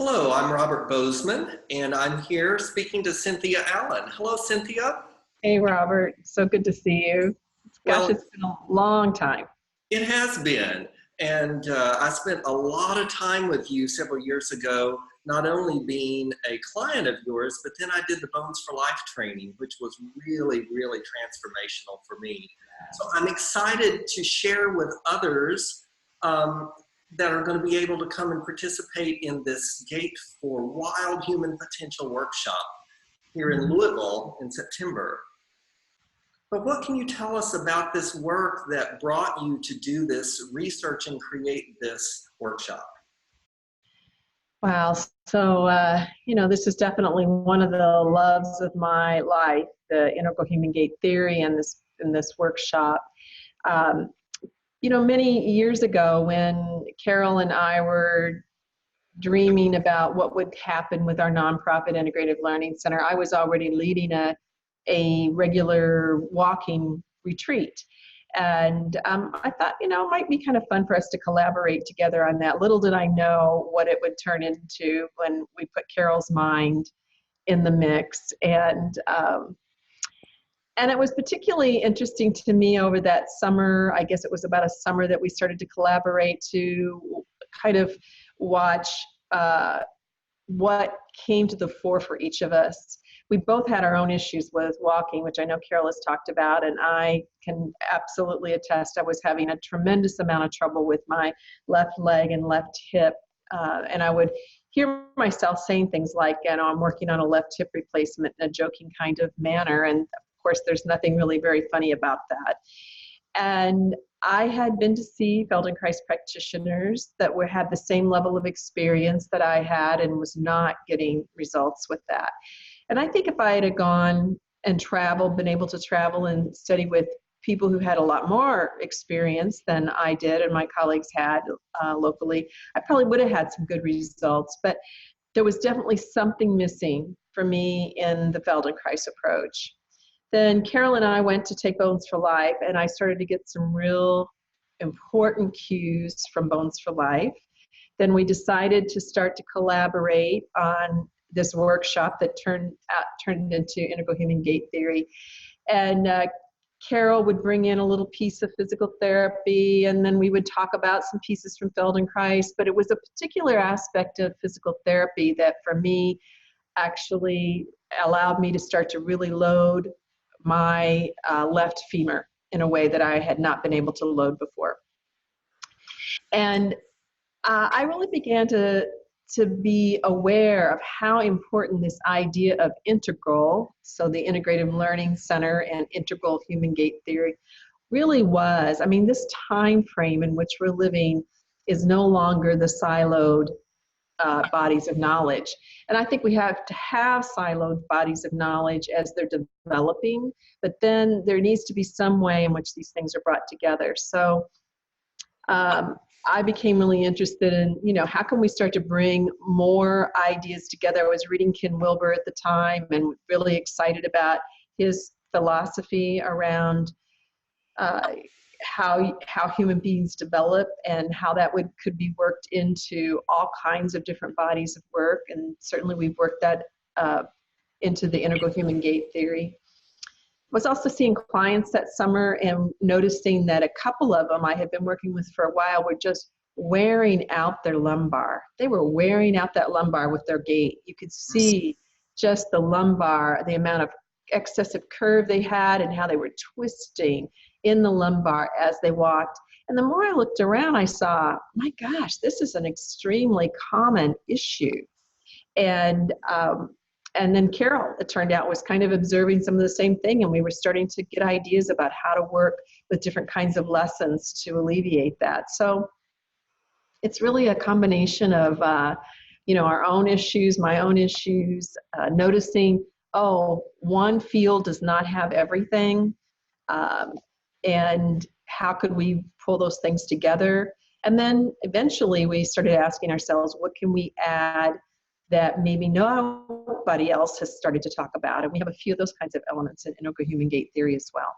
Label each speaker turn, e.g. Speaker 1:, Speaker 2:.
Speaker 1: Hello, I'm Robert Bozeman, and I'm here speaking to Cynthia Allen. Hello, Cynthia.
Speaker 2: Hey, Robert. So good to see you. Gosh,
Speaker 1: Well,
Speaker 2: it's been a long time.
Speaker 1: it has been, and I spent a lot of time with you several years ago, not only being a client of yours, but then I did the Bones for Life training, which was really, really transformational for me. So I'm excited to share with others that are going to be able to come and participate in this Gate for Wild Human Potential workshop here in
Speaker 2: Mhm.
Speaker 1: Louisville in September. But what can you tell us about this work that brought you to do this research and create this workshop?
Speaker 2: Wow. So, this is definitely one of the loves of my life, the integral human gait theory and this workshop. Um, Many years ago when Carol and I were dreaming about what would happen with our nonprofit integrative learning center, I was already leading a regular walking retreat. And I thought, it might be kind of fun for us to collaborate together on that. Little did I know what it would turn into when we put Carol's mind in the mix. And it was particularly interesting to me over that summer. I guess it was about a summer that we started to collaborate to kind of watch what came to the fore for each of us. We both had our own issues with walking, which I know Carol has talked about, and I can absolutely attest. I was having a tremendous amount of trouble with my left leg and left hip, and I would hear myself saying things like, I'm working on a left hip replacement in a joking kind of manner, and of course, there's nothing really very funny about that. And I had been to see Feldenkrais practitioners that had the same level of experience that I had and was not getting results with that. And I think if I had gone and traveled, been able to travel and study with people who had a lot more experience than I did and my colleagues had locally, I probably would have had some good results. But there was definitely something missing for me in the Feldenkrais approach. Then Carol and I went to take Bones for Life, and I started to get some real important cues from Bones for Life. Then we decided to start to collaborate on this workshop that turned into integral human gait theory. And Carol would bring in a little piece of physical therapy, and then we would talk about some pieces from Feldenkrais. But it was a particular aspect of physical therapy that, for me, actually allowed me to start to really load my left femur in a way that I had not been able to load before. And I really began to be aware of how important this idea of integral, so the Integrative Learning Center and integral human gait theory, really was. I mean, this time frame in which we're living is no longer the siloed bodies of knowledge. And I think we have to have siloed bodies of knowledge as they're developing, but then there needs to be some way in which these things are brought together. So I became really interested in, how can we start to bring more ideas together? I was reading Ken Wilber at the time and really excited about his philosophy around how human beings develop and how that could be worked into all kinds of different bodies of work. And certainly we've worked that into the integral human gait theory. I was also seeing clients that summer and noticing that a couple of them I had been working with for a while were just wearing out their lumbar. They were wearing out that lumbar with their gait. You could see just the lumbar, the amount of excessive curve they had and how they were twisting in the lumbar as they walked. And the more I looked around, I saw, my gosh, this is an extremely common issue. And then Carol, it turned out, was kind of observing some of the same thing, and we were starting to get ideas about how to work with different kinds of lessons to alleviate that. So it's really a combination of, our own issues, my own issues, noticing, one field does not have everything, and how could we pull those things together? And then eventually we started asking ourselves, what can we add that maybe nobody else has started to talk about? And we have a few of those kinds of elements in integral human gait theory as well.